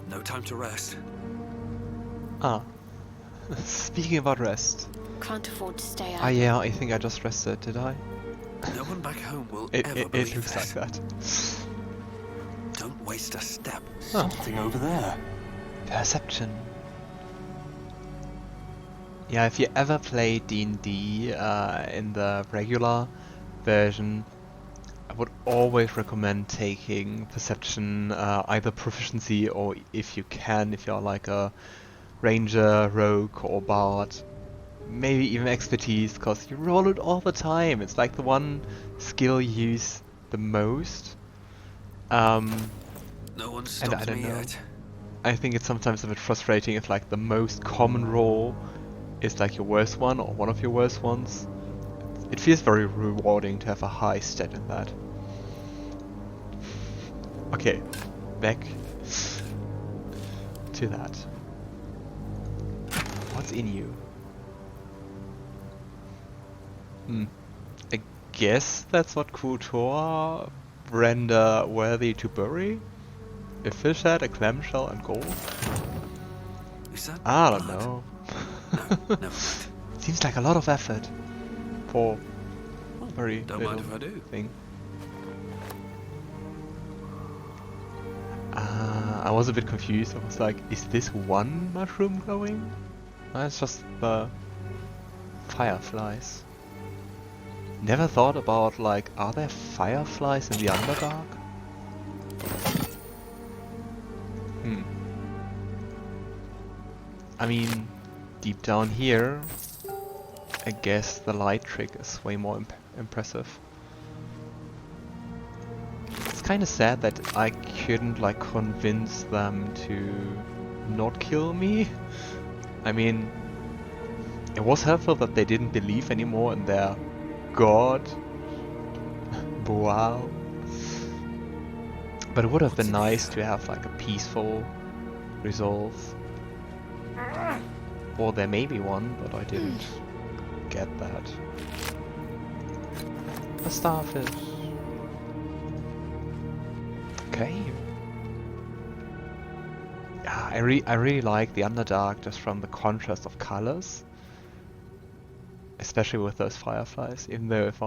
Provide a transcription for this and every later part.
No time to rest. Ah. Speaking about rest. Can't afford to stay Ah, out. yeah, I think I just rested, did I? No one back home will It ever believe looks this. like that. Don't waste a step. Huh. Something over there. Perception. Yeah, if you ever play D&D in the regular version, I would always recommend taking perception, either proficiency or if you can, if you're like a ranger, rogue or bard, maybe even expertise, because you roll it all the time. It's like the one skill you use the most. No one And stopped I don't me know. yet. I think it's sometimes a bit frustrating if like the most common roll is like your worst one or one of your worst ones. It feels very rewarding to have a high stat in that. Okay, back to that. What's in you? I guess that's what Kultor render worthy to bury? A fish head, a clamshell, and gold? Is that I don't blood? know. No, never mind. Seems like a lot of effort for a very Don't little mind if I do. thing. I was a bit confused. I was like, is this one mushroom glowing? No, it's just the fireflies. Never thought about like, are there fireflies in the Underdark? I mean, deep down here, I guess the light trick is way more impressive. It's kind of sad that I couldn't like convince them to not kill me. I mean, it was helpful that they didn't believe anymore in their god. Wow. But it would have been nice to have like a peaceful resolve. Or there may be one, but I didn't get that. A starfish. Okay. Yeah, I really like the Underdark just from the contrast of colors. Especially with those fireflies, even though if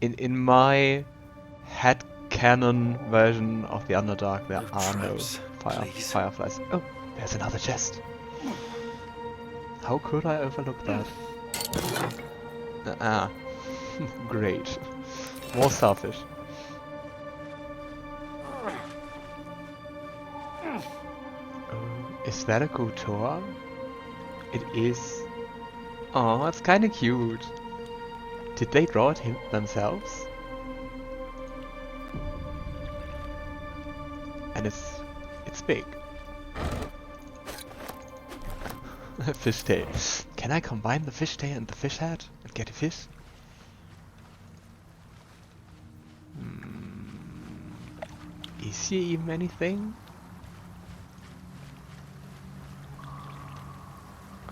in my headcanon version of the Underdark there No are no traps, please. fireflies. Oh, there's another chest. How could I overlook that? Great. More starfish. Is that a Kultor? It is. Oh, it's kinda cute. Did they draw it themselves? And it's big. Fishtail. Can I combine the fishtail and the fish head and get a fish? Is here even anything?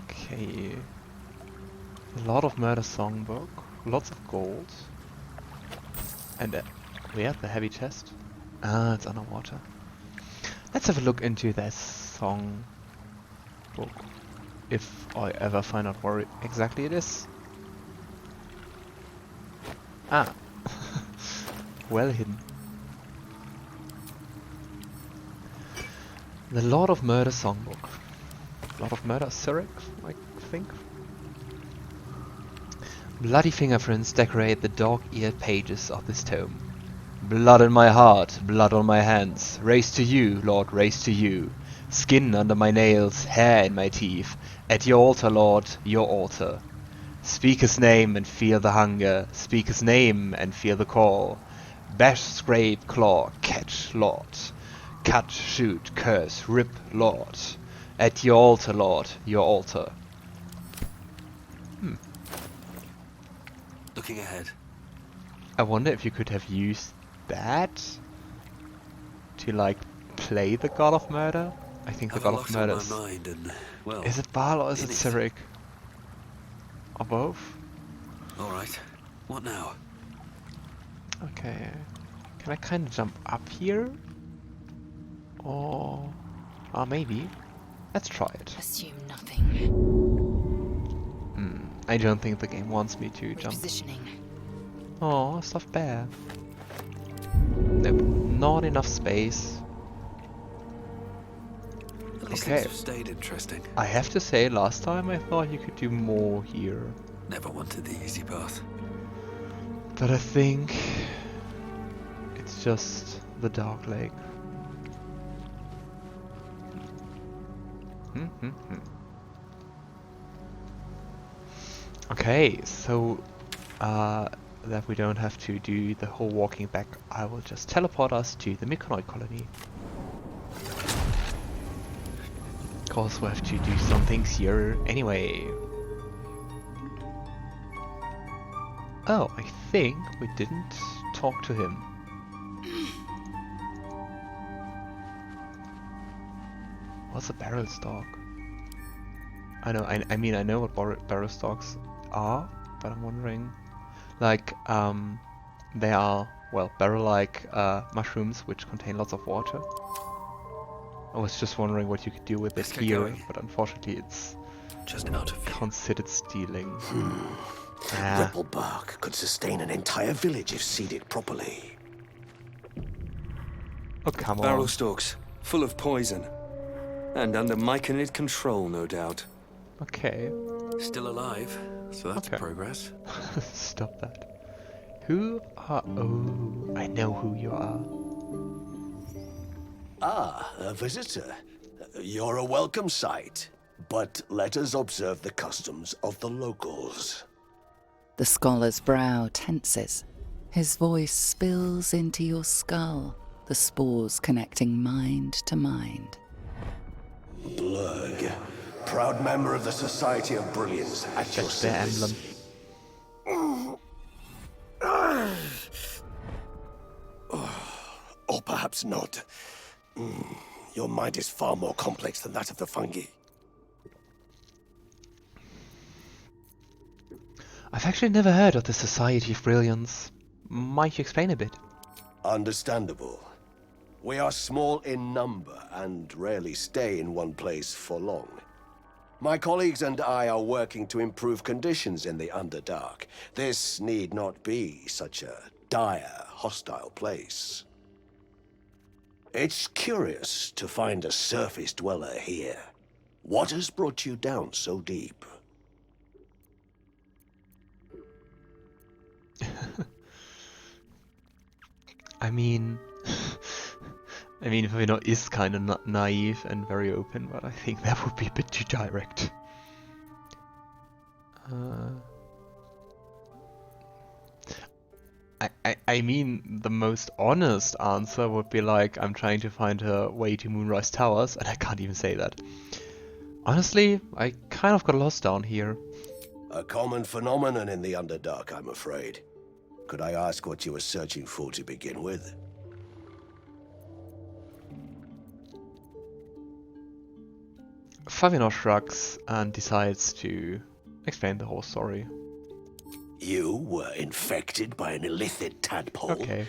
Okay. A lot of murder songbook, lots of gold. And where the heavy chest? Ah, it's underwater. Let's have a look into this song book. If I ever find out where exactly it is. Ah. Well hidden. The Lord of Murder Songbook. Lord of Murder Cleric, I think. Bloody fingerprints decorate the dog-eared pages of this tome. Blood in my heart, blood on my hands. Race to you, Lord, race to you. Skin under my nails, hair in my teeth. At your altar, Lord, your altar. Speak his name and feel the hunger. Speak his name and feel the call. Bash, scrape, claw, catch, Lord. Cut, shoot, curse, rip, Lord. At your altar, Lord, your altar. Looking ahead. I wonder if you could have used that to like play the God of Murder. I think the Have a God lot of on Murder my is... mind and, well... Is it Baal or is in it it. Cleric? Or both? Alright. What now? Okay. Can I kind of jump up here? Or... Ah, maybe. Let's try it. Assume nothing. I don't think the game wants me to jump. Repositioning. Oh, stuffed bear. Nope, not enough space. At least Okay. things have stayed interesting. I have to say, last time I thought you could do more here. Never wanted the easy path. But I think it's just the Dark Lake. Okay, so that we don't have to do the whole walking back, I will just teleport us to the Myconoid colony. Of course, we have to do some things here anyway. Oh, I think we didn't talk to him. What's a barrel stalk? I know. I mean, I know what barrel stalks are, but I'm wondering, like, they are, well, barrel-like mushrooms which contain lots of water. I was just wondering what you could do with it Let's get here, going. but unfortunately it's Just out of view. considered stealing. Ripple bark could sustain an entire village if seeded properly. Oh, come Barrel on. stalks, full of poison. And under Myconoid control, no doubt. Okay. Still alive, so that's Okay. progress. Stop that. Who are... Oh, I know who you are. Ah, a visitor. You're a welcome sight. But let us observe the customs of the locals. The scholar's brow tenses. His voice spills into your skull, the spores connecting mind to mind. Blurg, proud member of the Society of Brillaince at your That's their service. emblem. Or perhaps not. Your mind is far more complex than that of the fungi. I've actually never heard of the Society of Brillaince. Might you explain a bit? Understandable. We are small in number and rarely stay in one place for long. My colleagues and I are working to improve conditions in the Underdark. This need not be such a dire, hostile place. It's curious to find a surface dweller here. What has brought you down so deep? I mean... Favinor is kind of naive and very open, but I think that would be a bit too direct. I mean, the most honest answer would be like, I'm trying to find a way to Moonrise Towers, and I can't even say that. Honestly, I kind of got lost down here. A common phenomenon in the Underdark, I'm afraid. Could I ask what you were searching for to begin with? Favinor shrugs and decides to explain the whole story. You were infected by an illithid tadpole. Okay.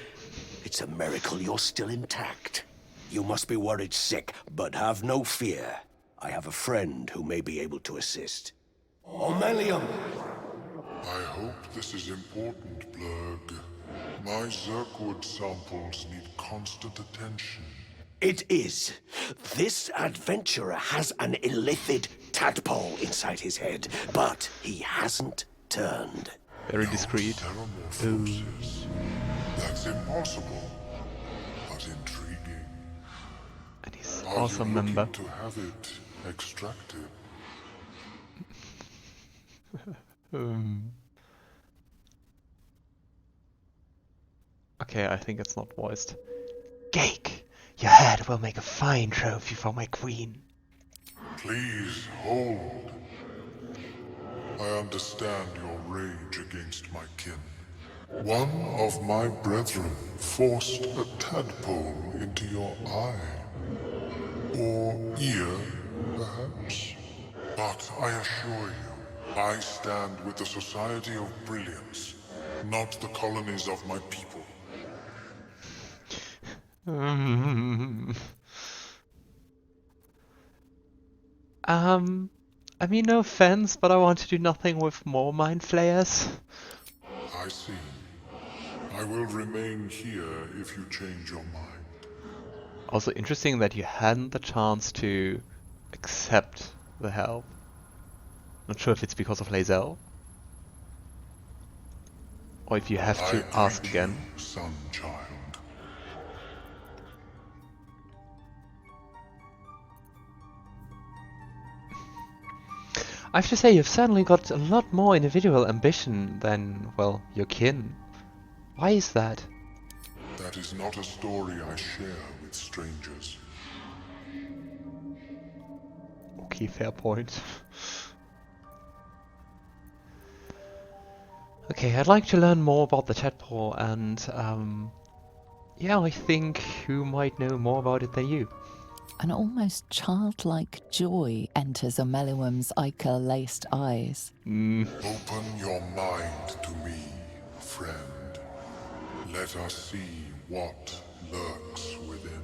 It's a miracle you're still intact. You must be worried sick, but have no fear. I have a friend who may be able to assist. Omeluum! I hope this is important, Blurg. My Zerkwood samples need constant attention. It is. This adventurer has an illithid tadpole inside his head, but he hasn't turned. Very discreet. Metamorphosis. That's impossible, but intriguing. And he's Are also a you member. looking to have it extracted? Okay, I think it's not voiced. Gake, your head will make a fine trophy for my queen. Please hold. I understand your rage against my kin. One of my brethren forced a tadpole into your eye. Or ear, perhaps. But I assure you, I stand with the Society of Brillaince, not the colonies of my people. I mean, no offense, but I want to do nothing with more Mindflayers. I see. I will remain here if you change your mind. Also interesting that you hadn't the chance to accept the help. Not sure if it's because of Lae'zel, or if you have to ask greet again. you, son child. I have to say, you've certainly got a lot more individual ambition than, well, your kin. Why is that? That is not a story I share with strangers. Okay, fair point. Okay, I'd like to learn more about the tadpole, and yeah, I think who might know more about it than you. An almost childlike joy enters Omeluum's ichor-laced eyes. Open your mind to me, friend. Let us see what lurks within.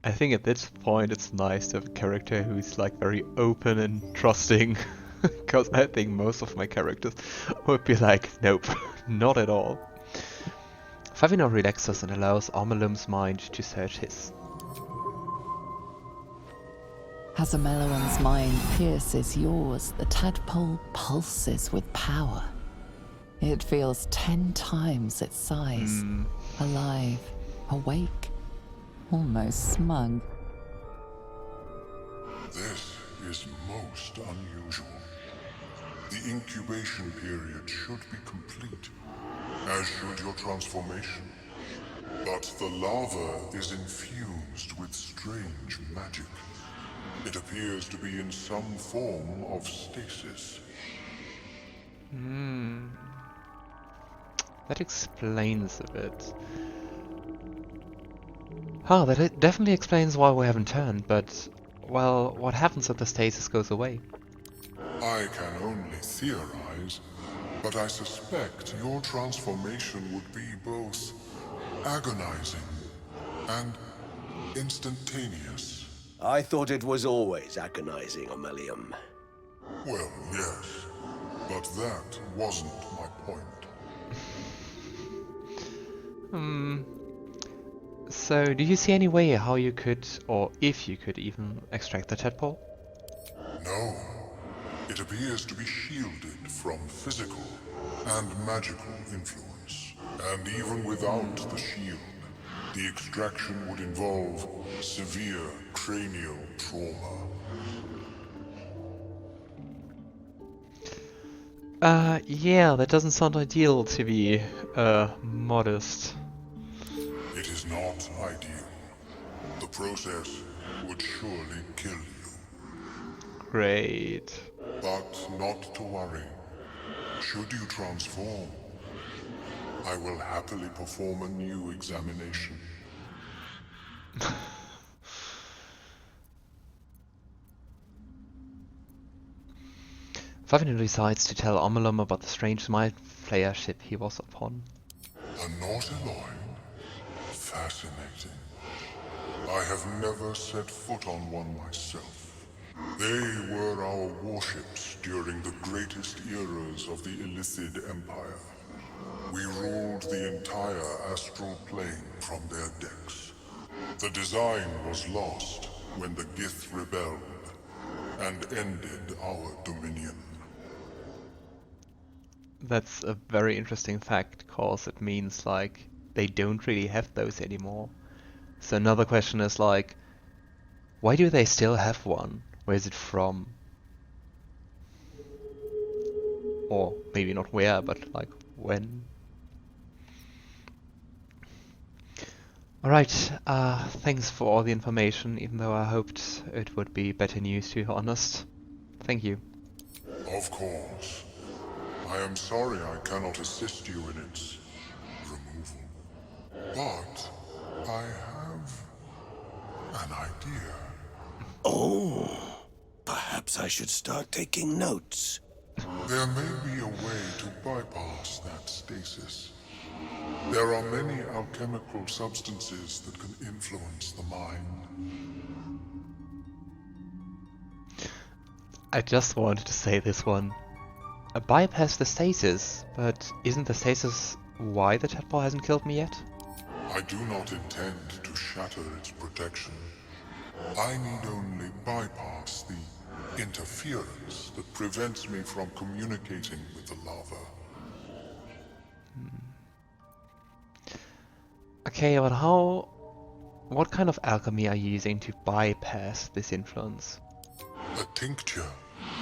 I think at this point it's nice to have a character who's like very open and trusting, because I think most of my characters would be like, nope, not at all. Favinor relaxes and allows Omeluum's mind to search his. As Omeluum's mind pierces yours, the tadpole pulses with power. It feels 10 times its size. Alive, awake, almost smug. This is most unusual. The incubation period should be complete, as should your transformation. But the larva is infused with strange magic. It appears to be in some form of stasis. That explains a bit. Ah, that definitely explains why we haven't turned, but, well, what happens if the stasis goes away? I can only theorize, but I suspect your transformation would be both agonizing and instantaneous. I thought it was always agonizing, Omeluum. Well, yes, but that wasn't my point. So, do you see any way how you could, or if you could even, extract the tadpole? No, it appears to be shielded from physical and magical influence. And even without the shield, the extraction would involve severe cranial trauma. Yeah, that doesn't sound ideal to be, modest. It is not ideal. The process would surely kill you. Great. But not to worry. Should you transform, I will happily perform a new examination. Favinor decides to tell Omeluum about the strange Mindflayer ship he was upon. A Nautiloid? Fascinating. I have never set foot on one myself. They were our warships during the greatest eras of the Illithid Empire. We ruled the entire astral plane from their decks. The design was lost when the Gith rebelled and ended our dominion. That's a very interesting fact, cause it means like they don't really have those anymore. So another question is like, why do they still have one? Where is it from? Or maybe not where, but like when? Alright, thanks for all the information, even though I hoped it would be better news, to be honest. Thank you. Of course. I am sorry I cannot assist you in its removal. But I have an idea. Oh, perhaps I should start taking notes. There may be a way to bypass that stasis. There are many alchemical substances that can influence the mind. I just wanted to say this one. Bypass the stasis, but isn't the stasis why the tadpole hasn't killed me yet? I do not intend to shatter its protection. I need only bypass the interference that prevents me from communicating with the lava. Okay, but what kind of alchemy are you using to bypass this influence? A tincture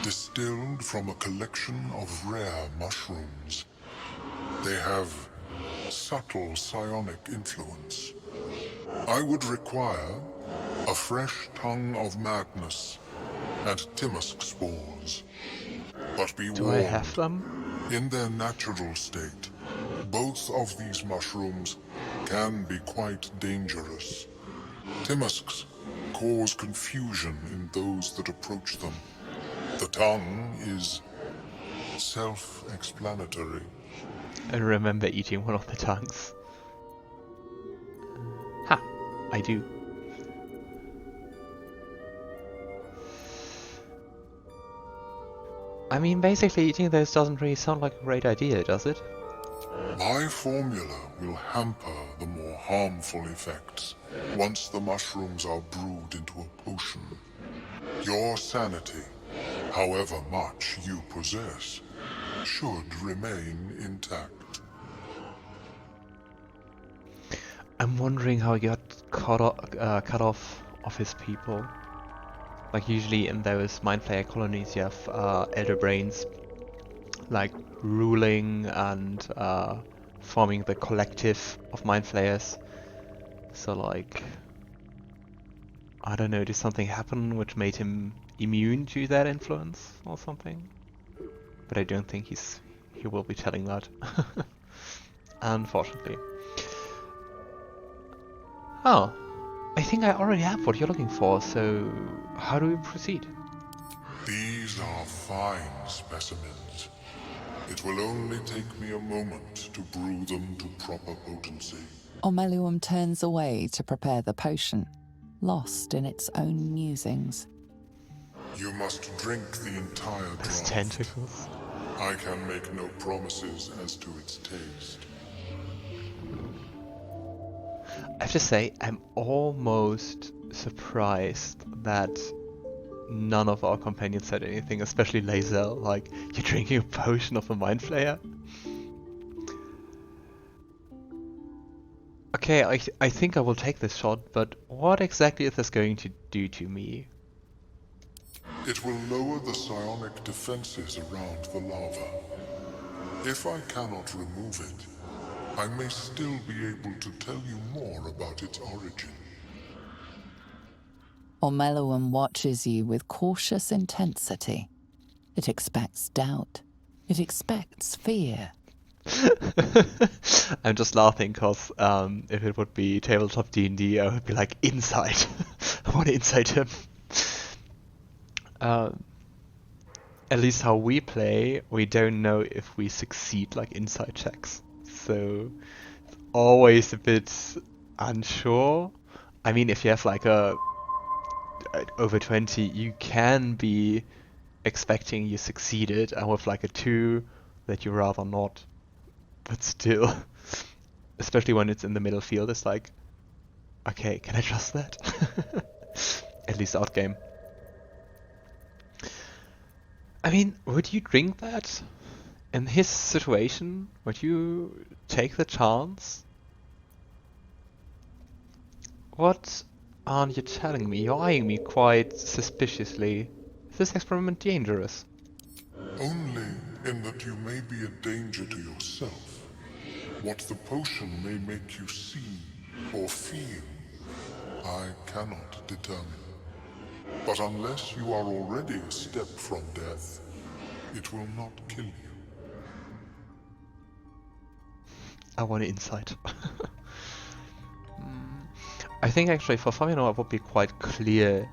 distilled from a collection of rare mushrooms. They have subtle psionic influence. I would require a fresh tongue of madness and Timusk spores. But be Do warned, I have them? in their natural state, both of these mushrooms can be quite dangerous. Timusks cause confusion in those that approach them. The tongue is self-explanatory. I remember eating one of the tongues. Ha! I do. I mean, basically eating those doesn't really sound like a great idea, does it? My formula will hamper the more harmful effects once the mushrooms are brewed into a potion. Your sanity, however much you possess, should remain intact. I'm wondering how he got cut off of his people. Like usually in those Mindflayer colonies you have elder brains like ruling and forming the collective of Mindflayers. So like, I don't know, did something happen which made him immune to that influence or something? But I don't think he will be telling that. Unfortunately. Oh, I think I already have what you're looking for, so how do we proceed? These are fine specimens. It will only take me a moment to brew them to proper potency. Omeluum turns away to prepare the potion, lost in its own musings. You must drink the entire Those draught. tentacles. I can make no promises as to its taste. I have to say, I'm almost surprised that none of our companions said anything, especially Lae'zel. Like, you're drinking a potion of a Mindflayer? Okay, I think I will take this shot, but what exactly is this going to do to me? It will lower the psionic defenses around the lava. If I cannot remove it, I may still be able to tell you more about its origin. Omeluum watches you with cautious intensity. It expects doubt. It expects fear. I'm just laughing because if it would be tabletop D&D, I would be like, inside. I want to inside him. At least how we play, we don't know if we succeed like inside checks. So it's always a bit unsure. I mean, if you have like a over 20, you can be expecting you succeeded, and with like a 2 that you rather not. But still, especially when it's in the middle field, it's like, okay, can I trust that? At least outgame. I mean, would you drink that? In his situation, would you take the chance? What aren't you telling me? You're eyeing me quite suspiciously. Is this experiment dangerous? Only in that you may be a danger to yourself. What the potion may make you see or feel, I cannot determine. But unless you are already a step from death, it will not kill you. I want insight. I think actually for Favinor it would be quite clear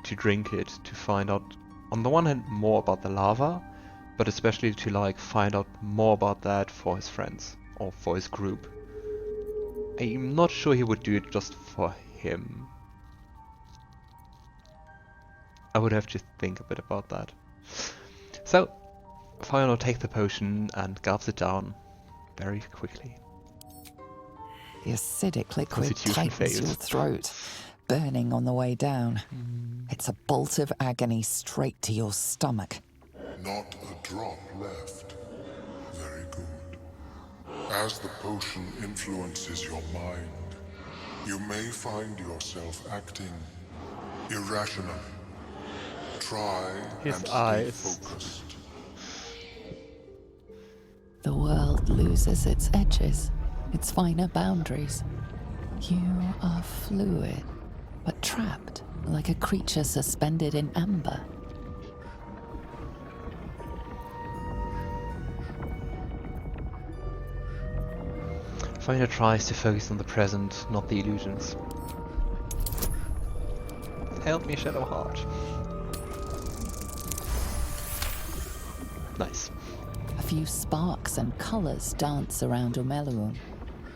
to drink it to find out, on the one hand, more about the lava, but especially to like find out more about that for his friends. or for his group. I'm not sure he would do it just for him. I would have to think a bit about that. So, Favinor takes the potion and gulps it down very quickly. The acidic liquid Constitution tightens your fails. throat, burning on the way down. It's a bolt of agony straight to your stomach. Not a drop left. Very good. As the potion influences your mind, you may find yourself acting irrationally. Try His and eyes. stay focused. The world loses its edges, its finer boundaries. You are fluid, but trapped like a creature suspended in amber. Favinor tries to focus on the present, not the illusions. Help me, Shadowheart. Nice. A few sparks and colors dance around Omeluum,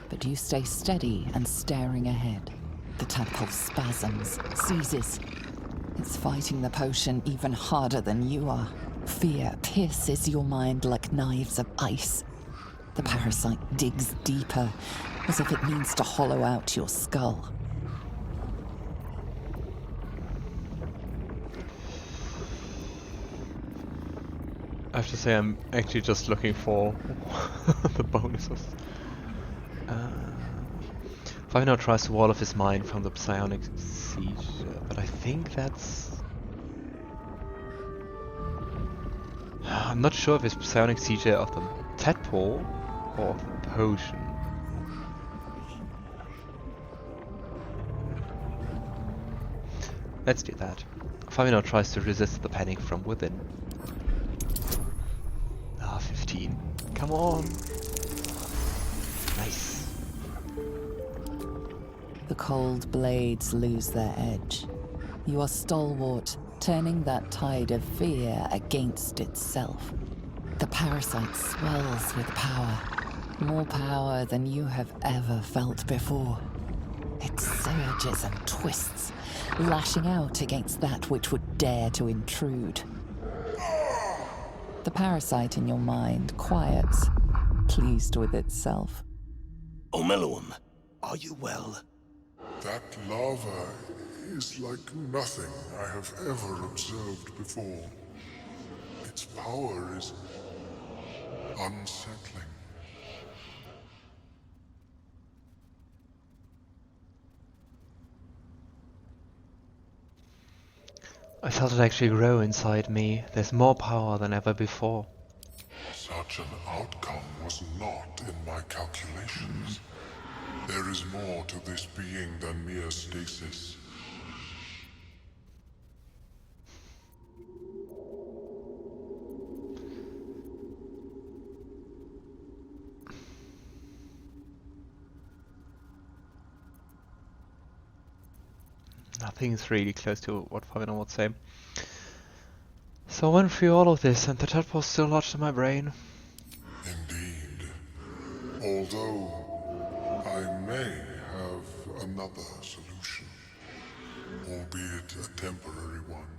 but you stay steady and staring ahead. The tadpole spasms, seizes. It's fighting the potion even harder than you are. Fear pierces your mind like knives of ice. The parasite digs deeper, as if it means to hollow out your skull. I have to say I'm actually just looking for the bonuses. Favinor tries to wall off his mind from the psionic siege, but I think that's... I'm not sure if it's psionic siege of the tadpole or of the potion. Let's do that. Favinor tries to resist the panic from within. 15. Come on! Nice. The cold blades lose their edge. You are stalwart, turning that tide of fear against itself. The parasite swells with power. More power than you have ever felt before. It surges and twists, lashing out against that which would dare to intrude. The parasite in your mind quiets, pleased with itself. Omeluum, are you well? That lava is like nothing I have ever observed before. Its power is unsettling. I felt it actually grow inside me. There's more power than ever before. Such an outcome was not in my calculations. There is more to this being than mere stasis. Nothing's really close to what Favinor would say. So I went through all of this and the tadpole's still lodged in my brain. Indeed. Although I may have another solution, albeit a temporary one.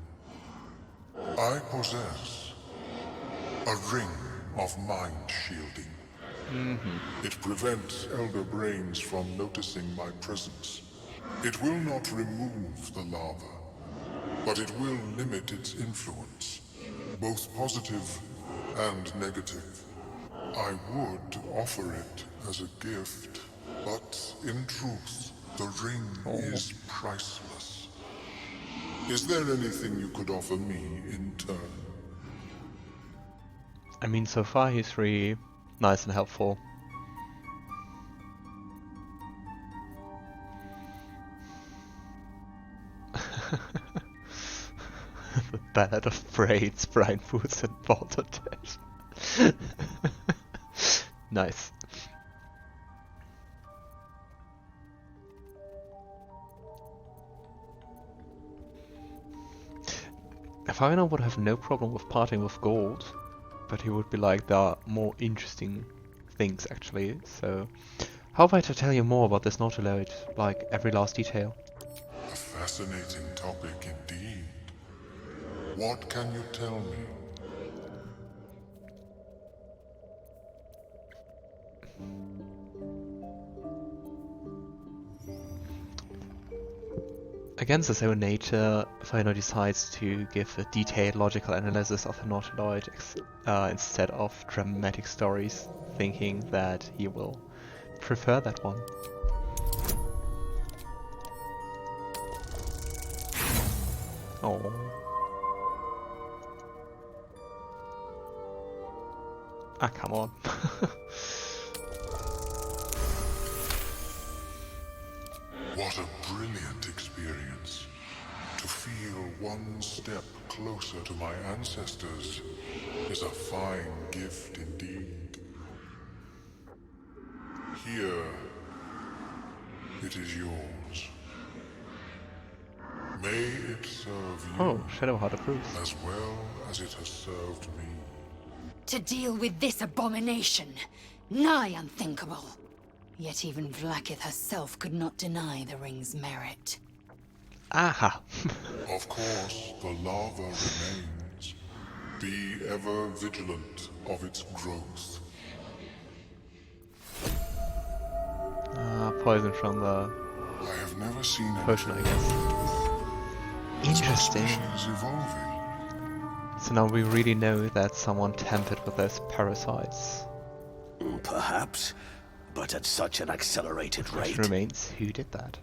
I possess a ring of mind shielding. It prevents elder brains from noticing my presence. It will not remove the lava, but it will limit its influence, both positive and negative. I would offer it as a gift, but in truth, the ring is priceless. Is there anything you could offer me in turn? I mean, so far he's really nice and helpful. The Ballad of Braids, Brian Boots and Baldur. Nice. Favinor would have no problem with parting with gold, but he would be like, there are more interesting things actually. So, how about I tell you more about this Nautiloid, like every last detail? A fascinating topic indeed. What can you tell me? Against its own nature, Favinor decides to give a detailed logical analysis of the Nautiloid instead of dramatic stories, thinking that he will prefer that one. Oh. Ah, come on. What a brilliant experience. To feel one step closer to my ancestors is a fine gift indeed. Here, it is yours. May it serve you Oh, Shadowheart approves. as well as it has served me. To deal with this abomination, nigh unthinkable. Yet even Vlaakith herself could not deny the ring's merit. Aha! Of course, the lava remains. Be ever vigilant of its growth. Poison from the I have never seen potion, I anything. guess. Interesting. Species evolving. So now we really know that someone tampered with those parasites. Perhaps, but at such an accelerated Question rate. remains, who did that?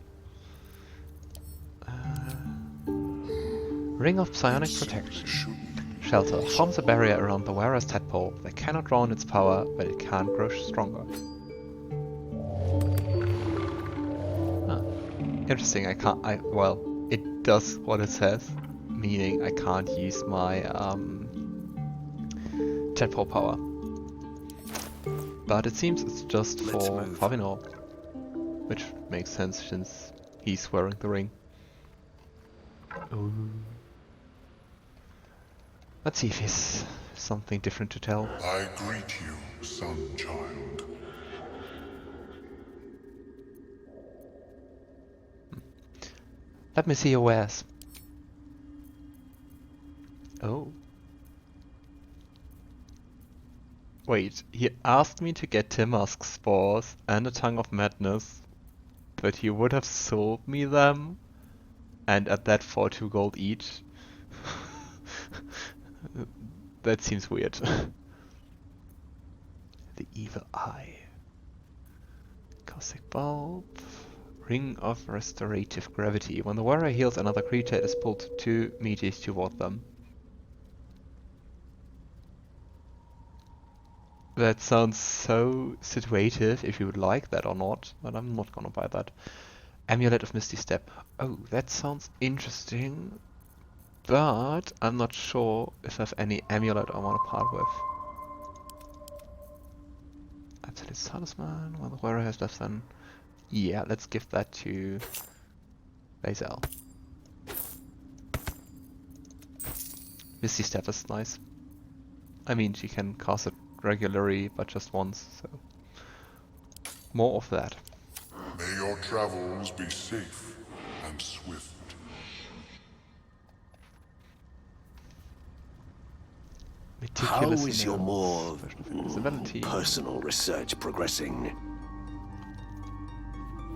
Ring of Psionic Protection. Shelter. Forms a barrier around the wearer's tadpole. They cannot draw on its power, but it can grow stronger. Huh. Interesting, well, it does what it says. Meaning I can't use my tadpole power. But it seems it's just Let's for move. Favinor. Which makes sense since he's wearing the ring. Ooh. Let's see if he's something different to tell. I greet you, son child. Let me see your wares. Oh. Wait, he asked me to get Timusk spores and a tongue of madness, but he would have sold me them, and at that for 2 gold each. That seems weird. The Evil Eye. Caustic Bulb. Ring of Restorative Gravity. When the wearer heals another creature, it is pulled 2 meters toward them. That sounds so situative, if you would like that or not, but I'm not gonna buy that. Amulet of Misty Step. Oh, that sounds interesting, but I'm not sure if I have any amulet I want to part with. Absolute Talisman, when the wearer has less than... Yeah, let's give that to Lae'zel. Misty Step is nice. I mean, she can cast it regularly, but just once, so... More of that. May your travels be safe and swift. How Meticulous is your nails, more version of invisibility. personal research progressing?